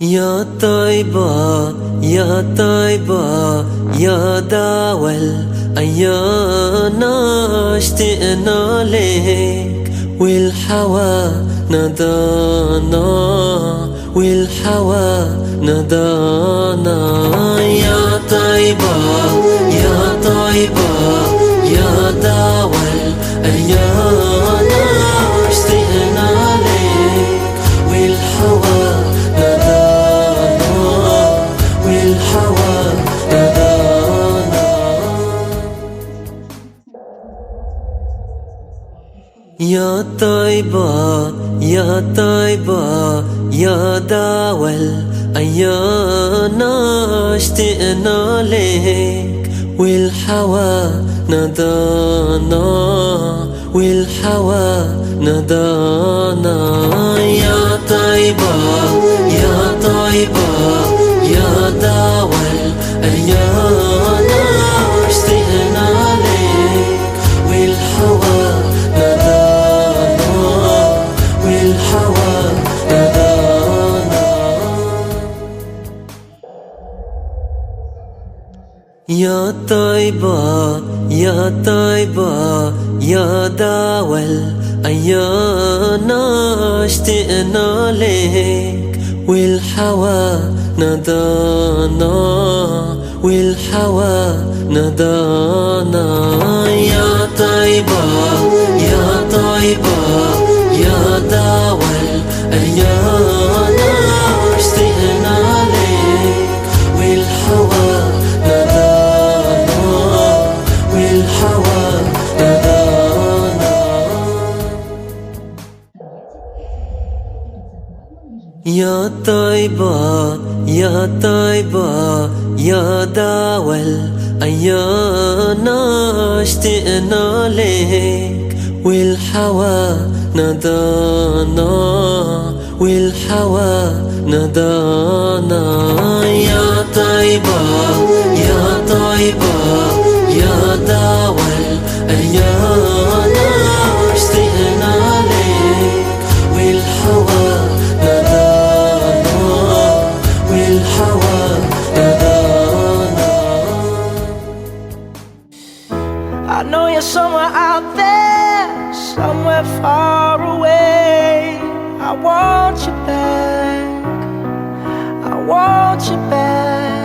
يا طيبة يا طيبة يا داوى الأيام اشتقنا لك والحوا نادانا والحوا نادانا يا طيبة يا طيبة يا داوى الأيام اشتقنا لك والحوا يا طيبة يا طيبة يا داوى الأيام اشتقنا لك والحوا نادانا والحوا نادانا يا طيبة يا طيبة يا داوى الأيام اشتقنا لك والحوا يا طيبة يا طيبة يا داوى الأيام اشتقنا لك والحوا نادانا والحوا نادانا يا طيبة يا طيبة يا داوى الأيام اشتقنا لك والحوا يا طيبة يا طيبة يا داوى الأيام اشتقنا لك والحوا نادانا والحوا نادانا يا طيبة يا طيبة يا داوى الأيام اشتقنا لك والحوا I know you're somewhere out there, somewhere far away. I want you back, I want you back.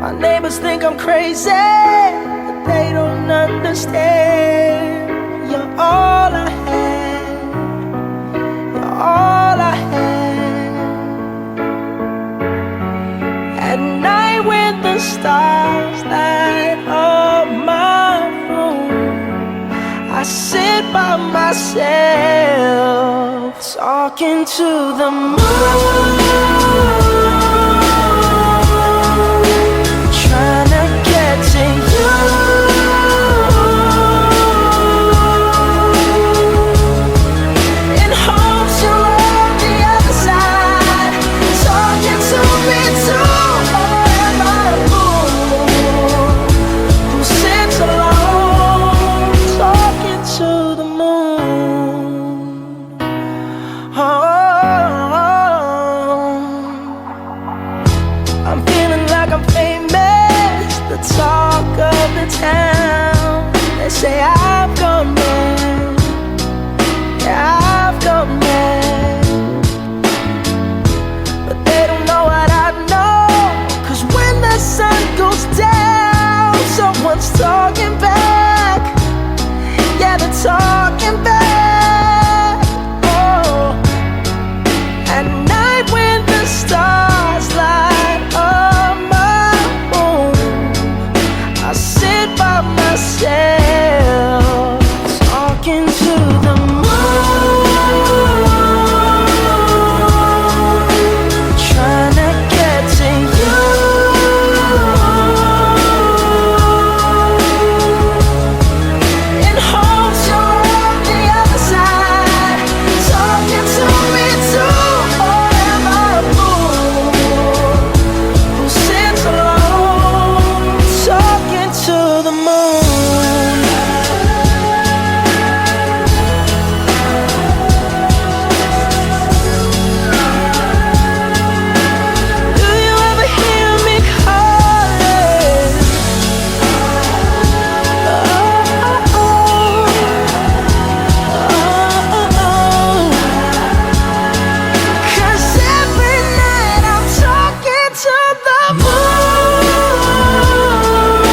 My neighbors think I'm crazy, but they don't understand. You're all I had, you're all I had. At night when the stars light up my room, I sit by myself talking to the moon.